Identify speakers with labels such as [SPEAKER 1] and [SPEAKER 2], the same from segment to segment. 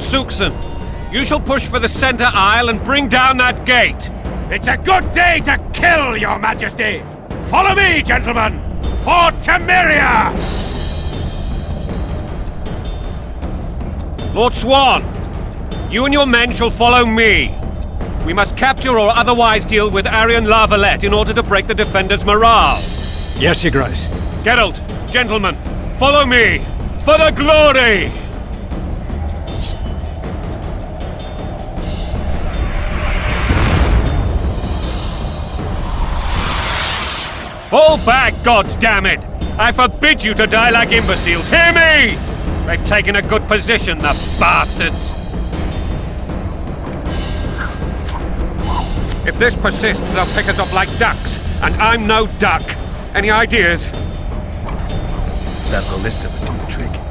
[SPEAKER 1] Suxon, you shall push for the center aisle and bring down that gate.
[SPEAKER 2] It's a good day to kill, Your Majesty! Follow me, gentlemen! For Temeria!
[SPEAKER 1] Lord Swan, you and your men shall follow me. We must capture or otherwise deal with Arian La Valette in order to break the defenders' morale.
[SPEAKER 3] Yes, Your Grace.
[SPEAKER 1] Geralt, gentlemen, follow me! For the glory! Fall back, goddammit! I forbid you to die like imbeciles! Hear me! They've taken a good position, the bastards! If this persists, they'll pick us off like ducks, and I'm no duck. Any ideas?
[SPEAKER 4] That ballista would do the trick.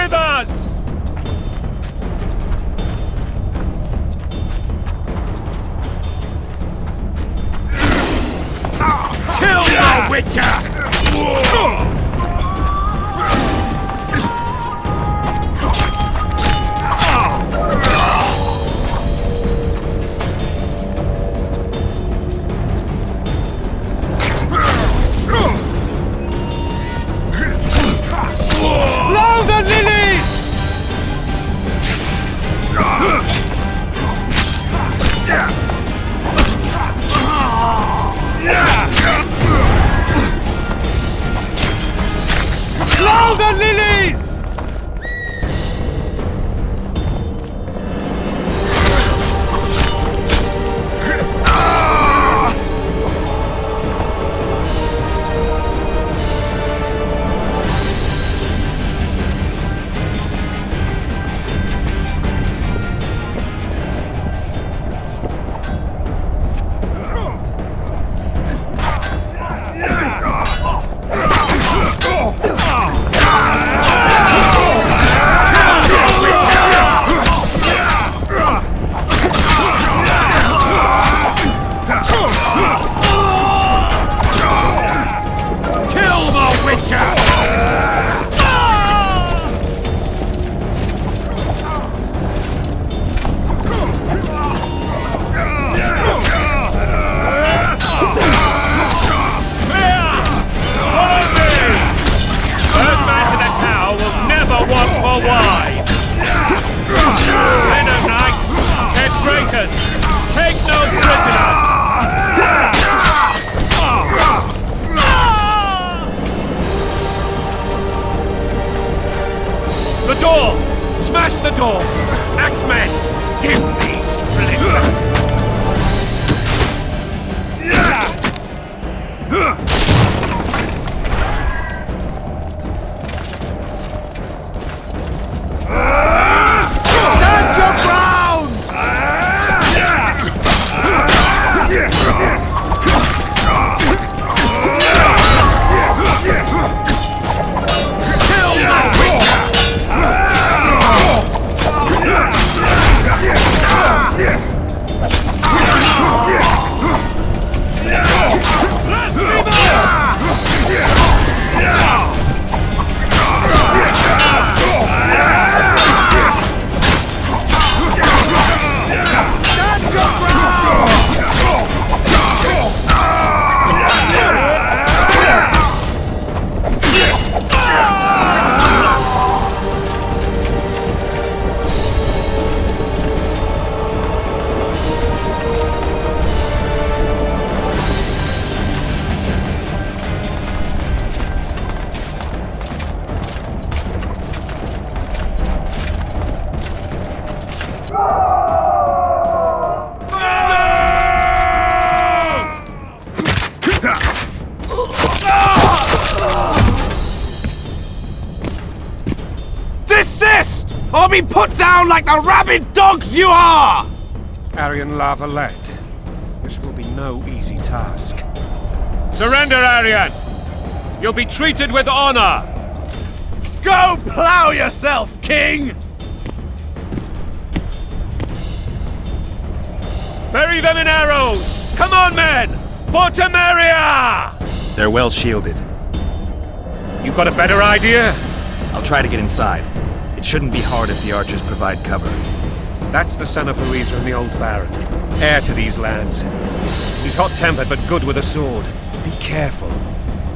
[SPEAKER 1] with us!
[SPEAKER 2] Kill the Witcher!
[SPEAKER 1] Blow the lilies! Blow the lilies!
[SPEAKER 2] Desist! Or be put down like the rabid dogs you are!
[SPEAKER 1] Arian La Valette, this will be no easy task. Surrender, Arian! You'll be treated with honor!
[SPEAKER 2] Go plow yourself, King!
[SPEAKER 1] Bury them in arrows! Come on, men! For Temeria!
[SPEAKER 4] They're well shielded.
[SPEAKER 1] You got a better idea?
[SPEAKER 4] I'll try to get inside. It shouldn't be hard if the archers provide cover.
[SPEAKER 1] That's the son of Louisa and the old Baron, heir to these lands. He's hot-tempered but good with a sword. Be careful.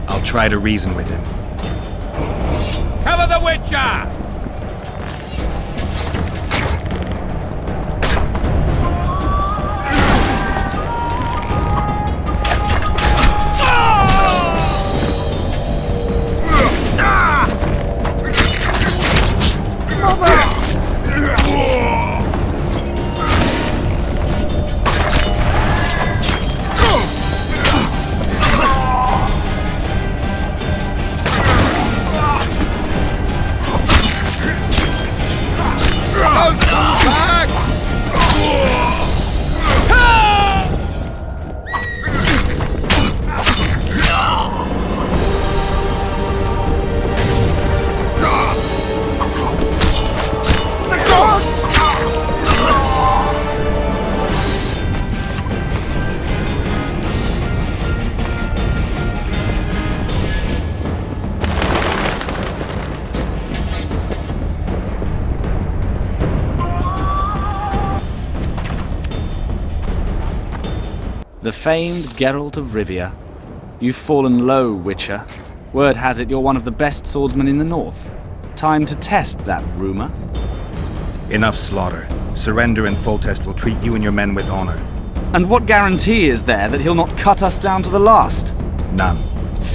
[SPEAKER 4] I'll try to reason with him.
[SPEAKER 1] Cover the Witcher!
[SPEAKER 3] The famed Geralt of Rivia. You've fallen low, Witcher. Word has it you're one of the best swordsmen in the north. Time to test that rumor.
[SPEAKER 4] Enough slaughter. Surrender and Foltest will treat you and your men with honor.
[SPEAKER 3] And what guarantee is there that he'll not cut us down to the last?
[SPEAKER 4] None.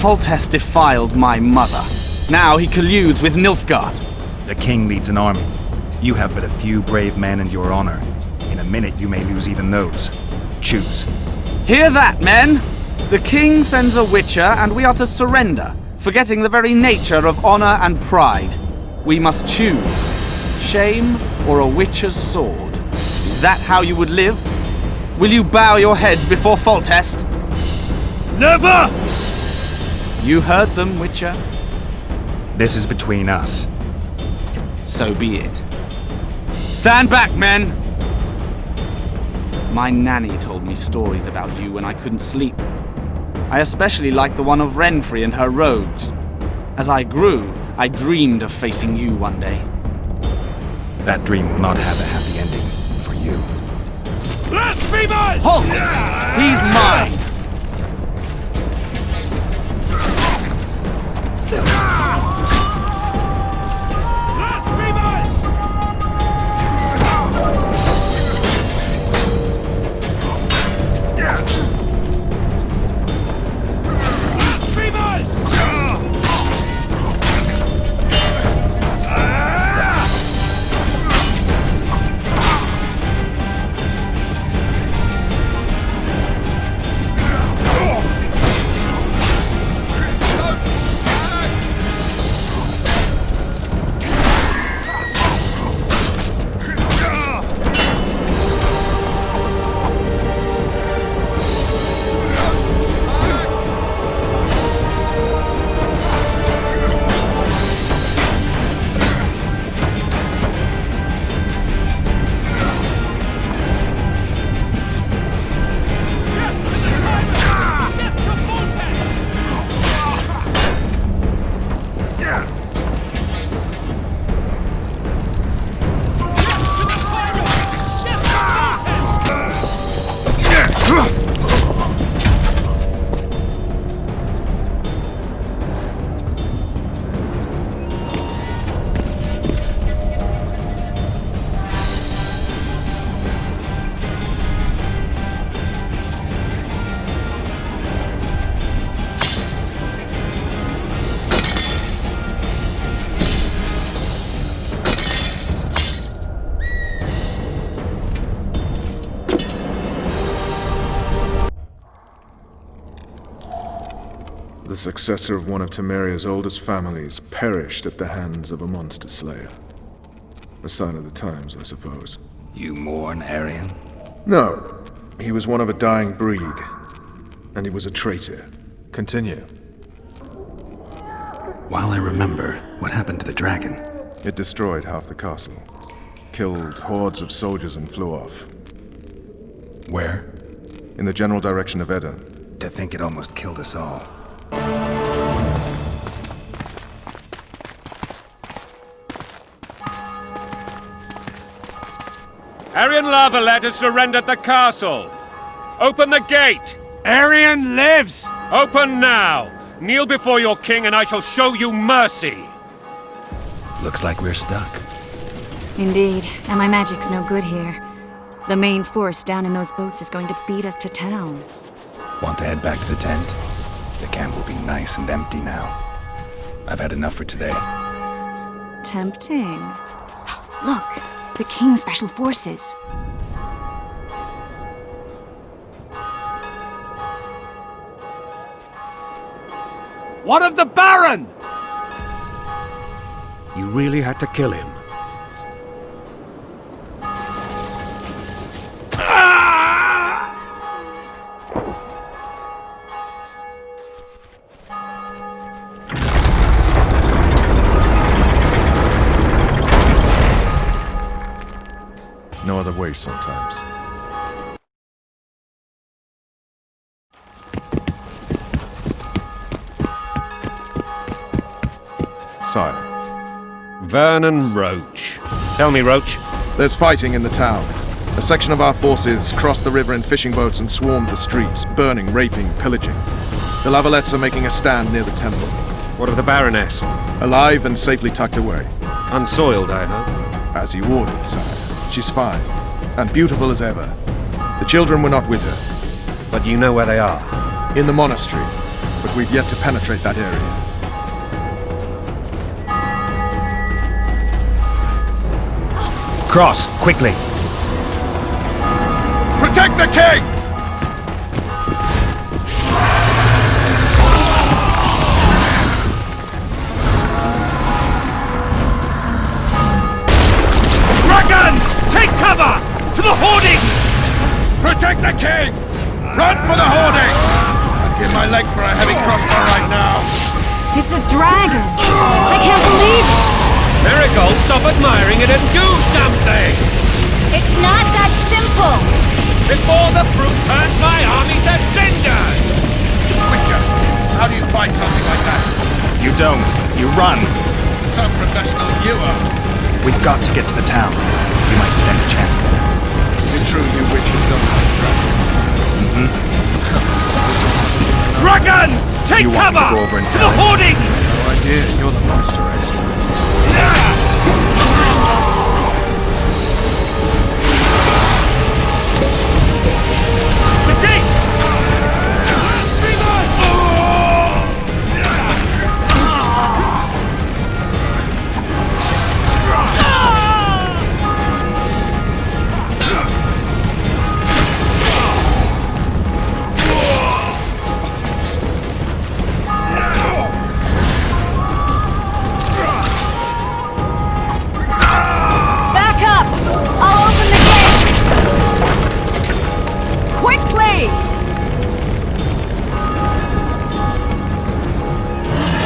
[SPEAKER 3] Foltest defiled my mother. Now he colludes with Nilfgaard.
[SPEAKER 4] The king leads an army. You have but a few brave men and your honor. In a minute you may lose even those. Choose.
[SPEAKER 3] Hear that, men? The king sends a Witcher, and we are to surrender, forgetting the very nature of honor and pride. We must choose. Shame or a Witcher's sword. Is that how you would live? Will you bow your heads before Foltest?
[SPEAKER 2] Never!
[SPEAKER 3] You heard them, Witcher.
[SPEAKER 4] This is between us.
[SPEAKER 3] So be it. Stand back, men! My nanny told me stories about you when I couldn't sleep. I especially liked the one of Renfrey and her rogues. As I grew, I dreamed of facing you one day.
[SPEAKER 4] That dream will not have a happy ending for you.
[SPEAKER 2] Blasphemers!
[SPEAKER 3] Halt! He's mine!
[SPEAKER 5] The successor of one of Temeria's oldest families perished at the hands of a monster slayer. A sign of the times, I suppose.
[SPEAKER 4] You mourn, Arian?
[SPEAKER 5] No, he was one of a dying breed. And he was a traitor. Continue.
[SPEAKER 4] While I remember, what happened to the dragon?
[SPEAKER 5] It destroyed half the castle. Killed hordes of soldiers and flew off.
[SPEAKER 4] Where?
[SPEAKER 5] In the general direction of Edda.
[SPEAKER 4] To think it almost killed us all.
[SPEAKER 1] Arian Valette has surrendered the castle. Open the gate.
[SPEAKER 2] Arian lives!
[SPEAKER 1] Open now. Kneel before your king and I shall show you mercy.
[SPEAKER 4] Looks like we're stuck.
[SPEAKER 6] Indeed, and my magic's no good here. The main force down in those boats is going to beat us to town.
[SPEAKER 4] Want to head back to the tent? The camp will be nice and empty now. I've had enough for today.
[SPEAKER 6] Tempting. Look, the King's Special Forces.
[SPEAKER 2] What of the Baron?
[SPEAKER 7] You really had to kill him.
[SPEAKER 5] No other way sometimes. Sire.
[SPEAKER 1] Vernon Roach. Tell me, Roach.
[SPEAKER 5] There's fighting in the town. A section of our forces crossed the river in fishing boats and swarmed the streets, burning, raping, pillaging. The Lavalettes are making a stand near the temple.
[SPEAKER 1] What of the Baroness?
[SPEAKER 5] Alive and safely tucked away.
[SPEAKER 1] Unsoiled, I hope.
[SPEAKER 5] As you ordered, sire. She's fine, and beautiful as ever. The children were not with her.
[SPEAKER 1] But you know where they are?
[SPEAKER 5] In the monastery, but we've yet to penetrate that area.
[SPEAKER 4] Cross, quickly!
[SPEAKER 5] Protect the king!
[SPEAKER 1] Dragon! Take cover! To the hoardings!
[SPEAKER 2] Protect the king! Run for the hoardings! I'd give my leg for a heavy crossbow right now.
[SPEAKER 6] It's a dragon! I can't believe it!
[SPEAKER 1] Marigold, stop admiring it and do something!
[SPEAKER 6] It's not that simple!
[SPEAKER 1] Before the brute turns my army to cinders!
[SPEAKER 2] Witcher, how do you fight something like that?
[SPEAKER 4] You don't. You run.
[SPEAKER 2] So professional you are.
[SPEAKER 4] We've got to get to the town. You might stand a chance there.
[SPEAKER 5] Is it true you witches don't have dragons?
[SPEAKER 1] Dragon! Take
[SPEAKER 4] You want me
[SPEAKER 1] cover!
[SPEAKER 4] to go over and
[SPEAKER 1] to
[SPEAKER 4] tell
[SPEAKER 1] the
[SPEAKER 4] him?
[SPEAKER 1] hoardings!
[SPEAKER 5] No idea, you're the monster expert.
[SPEAKER 1] The gate!
[SPEAKER 6] Back up! I'll open the gate! Quickly!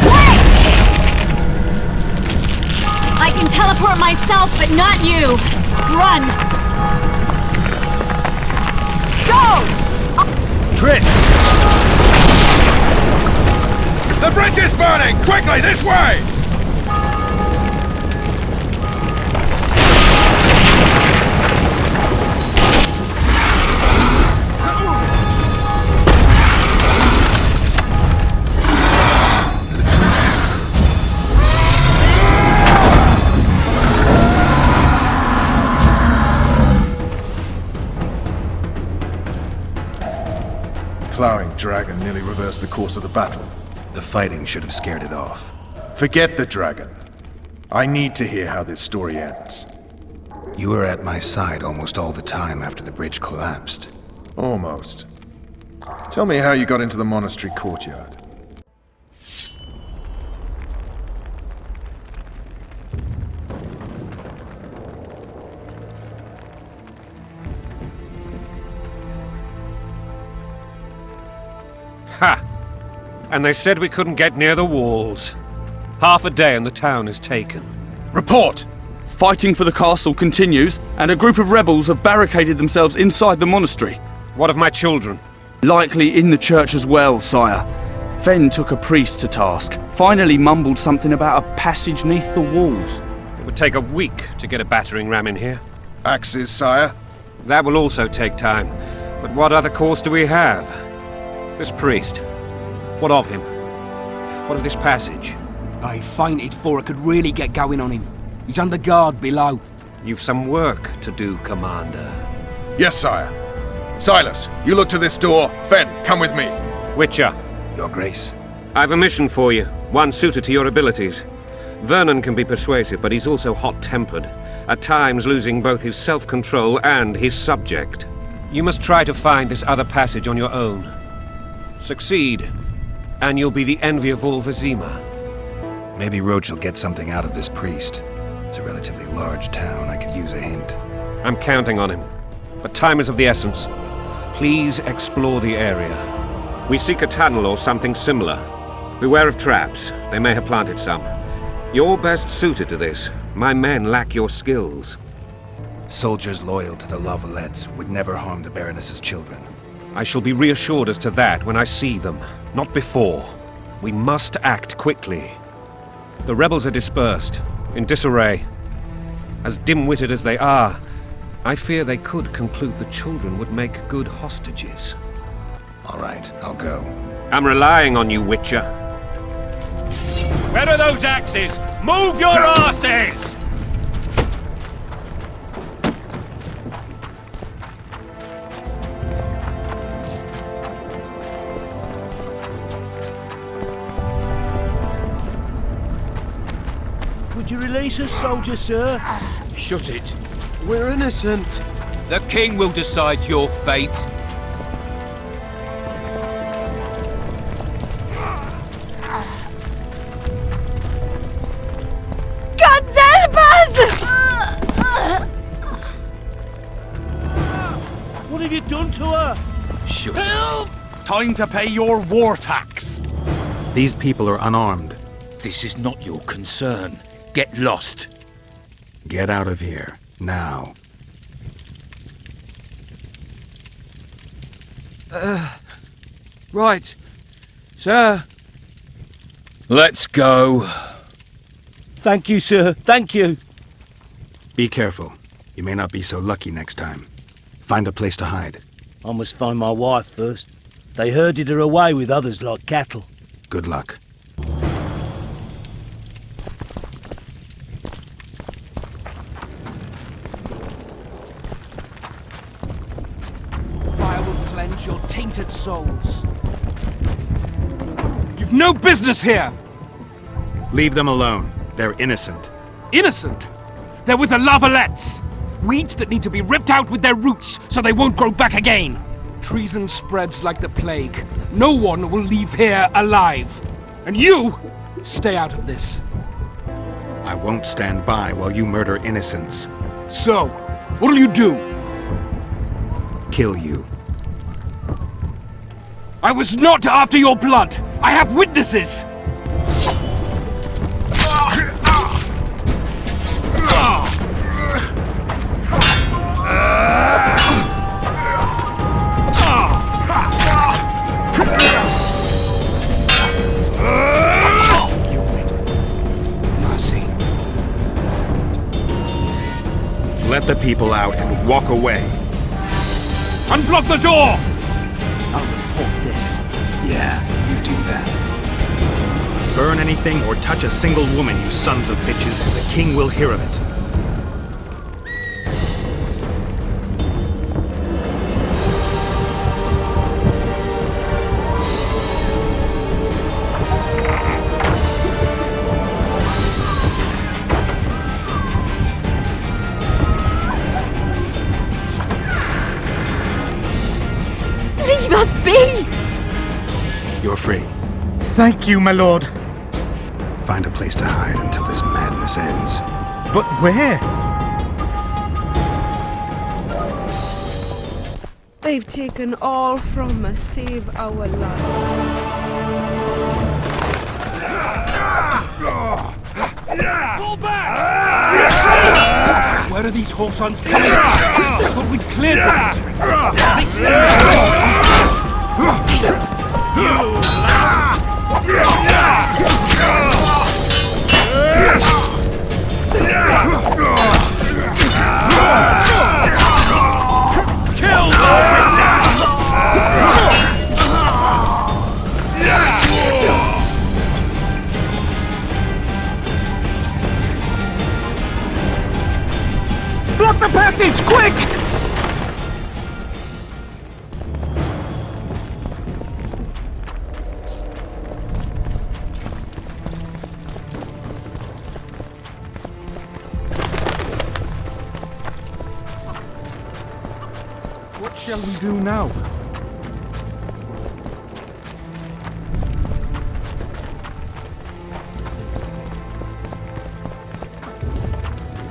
[SPEAKER 6] Wait! I can teleport myself, but not you! Run! Go!
[SPEAKER 1] Triss!
[SPEAKER 2] The bridge is burning! Quickly, this way!
[SPEAKER 5] Plowing dragon nearly reversed the course of the battle.
[SPEAKER 4] The fighting should have scared it off.
[SPEAKER 5] Forget the dragon. I need to hear how this story ends.
[SPEAKER 4] You were at my side almost all the time after the bridge collapsed.
[SPEAKER 5] Almost. Tell me how you got into the monastery courtyard.
[SPEAKER 1] Ha! And they said we couldn't get near the walls. Half a day and the town is taken.
[SPEAKER 3] Report! Fighting for the castle continues, and a group of rebels have barricaded themselves inside the monastery.
[SPEAKER 1] What of my children?
[SPEAKER 3] Likely in the church as well, sire. Fen took a priest to task. Finally mumbled something about a passage neath the walls.
[SPEAKER 1] It would take a week to get a battering ram in here.
[SPEAKER 5] Axes, sire?
[SPEAKER 1] That will also take time. But what other course do we have? This priest. What of him? What of this passage?
[SPEAKER 8] I fainted before I could really get going on him. He's under guard below.
[SPEAKER 1] You've some work to do, Commander.
[SPEAKER 5] Yes, sire. Silas, you look to this door. Fen, come with me.
[SPEAKER 1] Witcher,
[SPEAKER 4] Your Grace.
[SPEAKER 1] I've a mission for you, one suited to your abilities. Vernon can be persuasive, but he's also hot-tempered, at times losing both his self-control and his subject. You must try to find this other passage on your own. Succeed, and you'll be the envy of all Vizima.
[SPEAKER 4] Maybe Roach will get something out of this priest. It's a relatively large town. I could use a hint.
[SPEAKER 1] I'm counting on him, but time is of the essence. Please explore the area. We seek a tunnel or something similar. Beware of traps. They may have planted some. You're best suited to this. My men lack your skills.
[SPEAKER 4] Soldiers loyal to the Lavalettes would never harm the Baroness's children.
[SPEAKER 1] I shall be reassured as to that when I see them, not before. We must act quickly. The rebels are dispersed, in disarray. As dim-witted as they are, I fear they could conclude the children would make good hostages.
[SPEAKER 4] All right, I'll go.
[SPEAKER 1] I'm relying on you, Witcher.
[SPEAKER 2] Where are those axes? Move your asses!
[SPEAKER 7] Would you release us, soldier, sir?
[SPEAKER 8] Shut it.
[SPEAKER 7] We're innocent.
[SPEAKER 8] The king will decide your fate.
[SPEAKER 6] God help us!
[SPEAKER 7] What have you done to her?
[SPEAKER 4] Shut it.
[SPEAKER 3] Time to pay your war tax.
[SPEAKER 4] These people are unarmed.
[SPEAKER 8] This is not your concern. Get lost.
[SPEAKER 4] Get out of here, now.
[SPEAKER 8] Right. Sir. Let's go.
[SPEAKER 7] Thank you, sir. Thank you.
[SPEAKER 4] Be careful. You may not be so lucky next time. Find a place to hide.
[SPEAKER 7] I must find my wife first. They herded her away with others like cattle.
[SPEAKER 4] Good luck.
[SPEAKER 8] Fire will cleanse your tainted souls. You've no business here!
[SPEAKER 4] Leave them alone. They're innocent.
[SPEAKER 8] Innocent? They're with the Lavalettes! Weeds that need to be ripped out with their roots so they won't grow back again! Treason spreads like the plague. No one will leave here alive. And you, stay out of this.
[SPEAKER 4] I won't stand by while you murder innocents.
[SPEAKER 8] So, what'll you do?
[SPEAKER 4] Kill you.
[SPEAKER 8] I was not after your blood! I have witnesses!
[SPEAKER 4] Let the people out and walk away.
[SPEAKER 8] Unblock the door!
[SPEAKER 7] I'll report this.
[SPEAKER 4] Yeah, you do that. Burn anything or touch a single woman, you sons of bitches, and the king will hear of it.
[SPEAKER 6] Leave us be!
[SPEAKER 4] You're free.
[SPEAKER 3] Thank you, my lord.
[SPEAKER 4] Find a place to hide until this madness ends.
[SPEAKER 3] But where?
[SPEAKER 9] They've taken all from us, save our lives.
[SPEAKER 2] Pull back!
[SPEAKER 8] Where are these whoresons coming from? I thought we'd cleared
[SPEAKER 2] Kill the
[SPEAKER 3] Block the passage, quick! What shall we do now?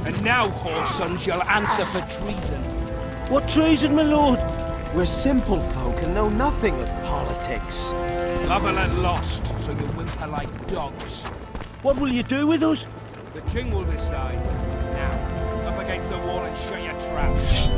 [SPEAKER 8] And now, whoresons, you'll answer for treason.
[SPEAKER 7] What treason, my lord?
[SPEAKER 10] We're simple folk and know nothing of politics.
[SPEAKER 8] Lavalette lost, so you whimper like dogs.
[SPEAKER 7] What will you do with us?
[SPEAKER 8] The king will decide. Now, up against the wall and shut your traps.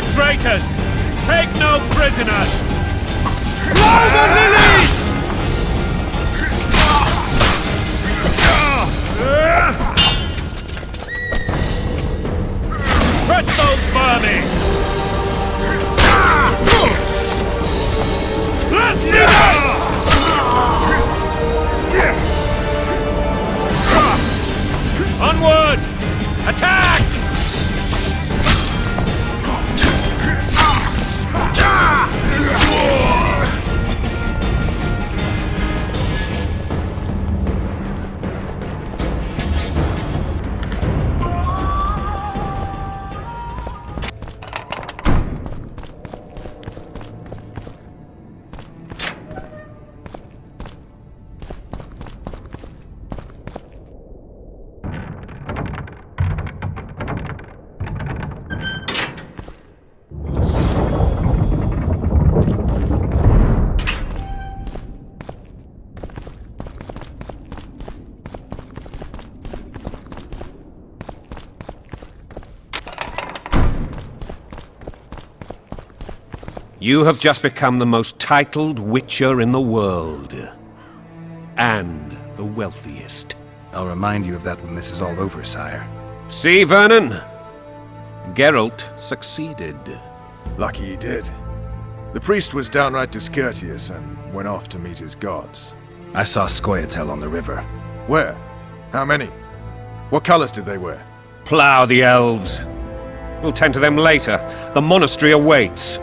[SPEAKER 2] They're traitors! Take no prisoners! Blow the lilies! Crush those vermin! Blast it out! Onward! Attack!
[SPEAKER 1] You have just become the most titled Witcher in the world. And the wealthiest.
[SPEAKER 4] I'll remind you of that when this is all over, sire.
[SPEAKER 1] See, Vernon? Geralt succeeded.
[SPEAKER 5] Lucky he did. The priest was downright discourteous and went off to meet his gods.
[SPEAKER 4] I saw Scoia'tael on the river.
[SPEAKER 5] Where? How many? What colors did they wear?
[SPEAKER 1] Plough the elves. We'll tend to them later. The monastery awaits.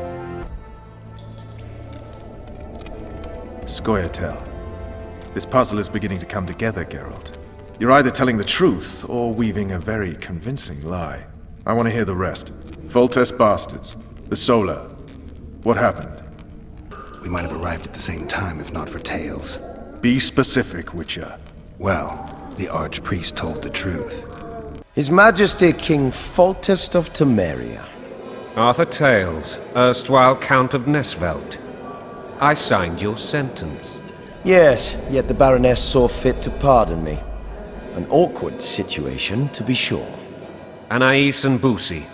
[SPEAKER 5] Scoia'tael. This puzzle is beginning to come together, Geralt. You're either telling the truth or weaving a very convincing lie. I want to hear the rest. Foltest bastards. The Solar. What happened?
[SPEAKER 4] We might have arrived at the same time if not for tales.
[SPEAKER 5] Be specific, Witcher.
[SPEAKER 4] Well, the Archpriest told the truth.
[SPEAKER 10] His Majesty King Foltest of Temeria.
[SPEAKER 1] Arthur Tales, erstwhile Count of Nesvelt. I signed your sentence.
[SPEAKER 10] Yes, yet the Baroness saw fit to pardon me. An awkward situation, to be sure.
[SPEAKER 1] Anais and Boussy.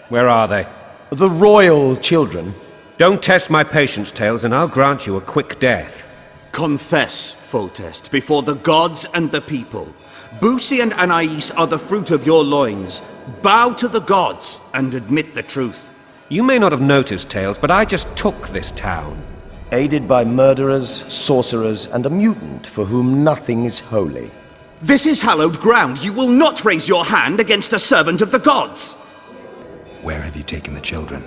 [SPEAKER 1] Where are they?
[SPEAKER 10] The royal children.
[SPEAKER 1] Don't test my patience, Tales, and I'll grant you a quick death.
[SPEAKER 11] Confess, Foltest, before the gods and the people. Boussy and Anais are the fruit of your loins. Bow to the gods and admit the truth.
[SPEAKER 1] You may not have noticed, Tales, but I just took this town.
[SPEAKER 10] Aided by murderers, sorcerers, and a mutant for whom nothing is holy.
[SPEAKER 11] This is hallowed ground. You will not raise your hand against a servant of the gods!
[SPEAKER 4] Where have you taken the children?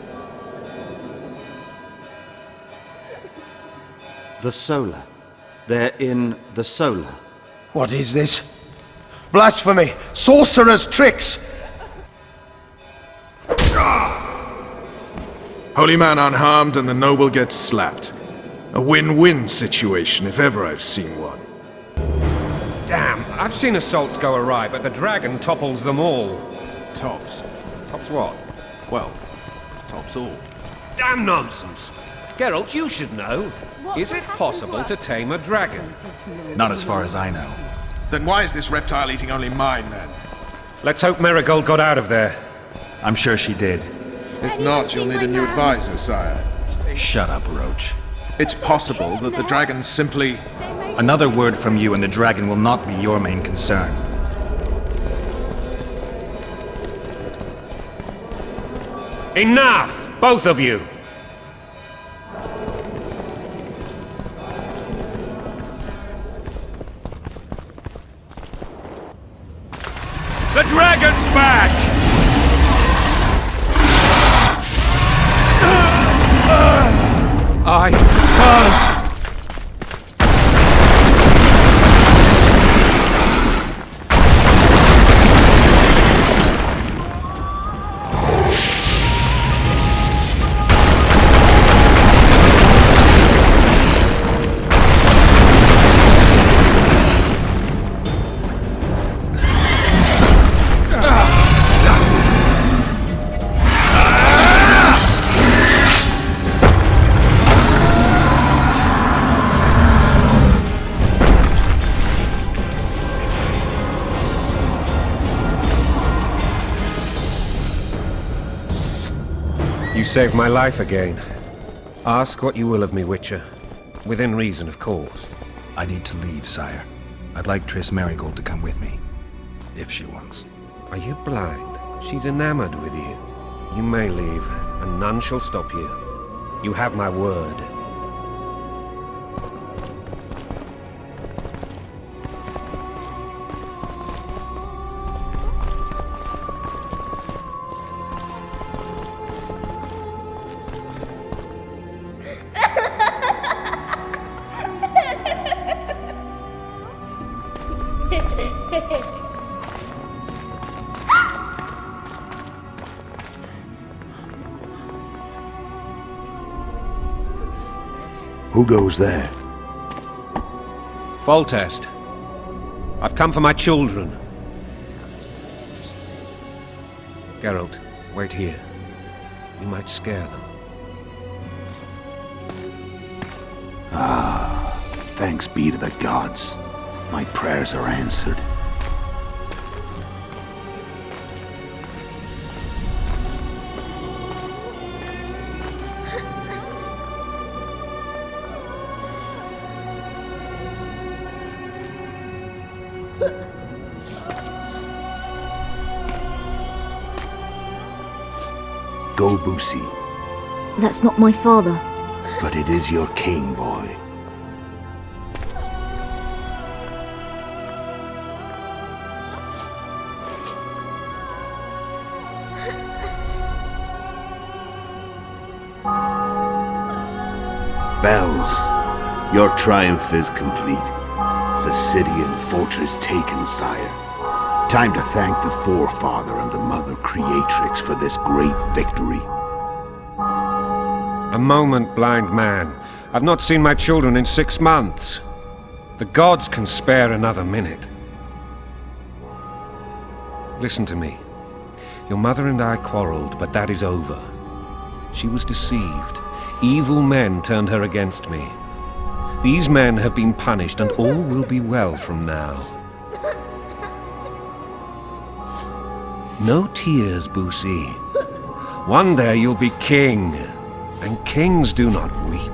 [SPEAKER 11] The Solar. They're in the Solar.
[SPEAKER 10] What is this? Blasphemy! Sorcerer's tricks!
[SPEAKER 5] Holy man unharmed and the noble gets slapped. A win-win situation, if ever I've seen one.
[SPEAKER 1] Damn, I've seen assaults go awry, but the dragon topples them all.
[SPEAKER 2] Tops.
[SPEAKER 1] Tops what?
[SPEAKER 2] Well, tops all.
[SPEAKER 1] Damn nonsense! Geralt, you should know. Is it possible to tame a dragon?
[SPEAKER 4] Not as far as I know.
[SPEAKER 2] Then why is this reptile eating only mine, then?
[SPEAKER 1] Let's hope Marigold got out of there.
[SPEAKER 4] I'm sure she did.
[SPEAKER 5] If not, you'll need a new advisor, sire.
[SPEAKER 4] Shut up, Roach.
[SPEAKER 5] It's possible that the dragon simply...
[SPEAKER 4] Another word from you and the dragon will not be your main concern.
[SPEAKER 1] Enough! Both of you!
[SPEAKER 2] The dragon's back!
[SPEAKER 1] I can't! You saved my life again. Ask what you will of me, Witcher. Within reason, of course.
[SPEAKER 4] I need to leave, sire. I'd like Triss Merigold to come with me, if she wants.
[SPEAKER 1] Are you blind? She's enamored with you. You may leave, and none shall stop you. You have my word.
[SPEAKER 12] Who goes there?
[SPEAKER 1] Foltest. I've come for my children. Geralt, wait here. We might scare them.
[SPEAKER 12] Ah, thanks be to the gods. My prayers are answered. Go, Boosie.
[SPEAKER 13] That's not my father.
[SPEAKER 12] But it is your king, boy. Bells, your triumph is complete. The city and fortress taken, sire. Time to thank the Forefather and the Mother Creatrix for this great victory.
[SPEAKER 1] A moment, blind man. I've not seen my children in 6 months. The gods can spare another minute. Listen to me. Your mother and I quarreled, but that is over. She was deceived. Evil men turned her against me. These men have been punished, and all will be well from now. No tears, Boosie. One day you'll be king, and kings do not weep.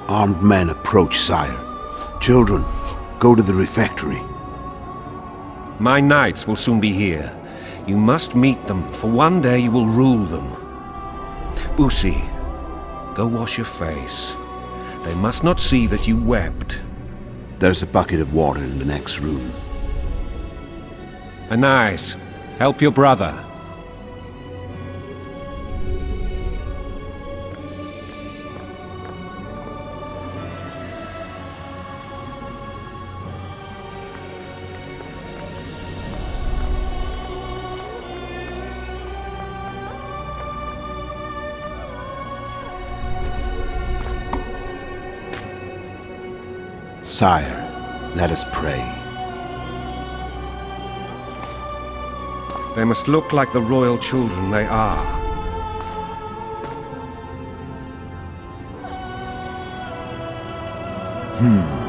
[SPEAKER 12] Armed men approach, sire. Children, go to the refectory.
[SPEAKER 1] My knights will soon be here. You must meet them, for one day you will rule them. Boosie, go wash your face. They must not see that you wept.
[SPEAKER 12] There's a bucket of water in the next room.
[SPEAKER 1] Anais, help your brother.
[SPEAKER 12] Sire, let us pray.
[SPEAKER 1] They must look like the royal children they are.
[SPEAKER 12] Hmm.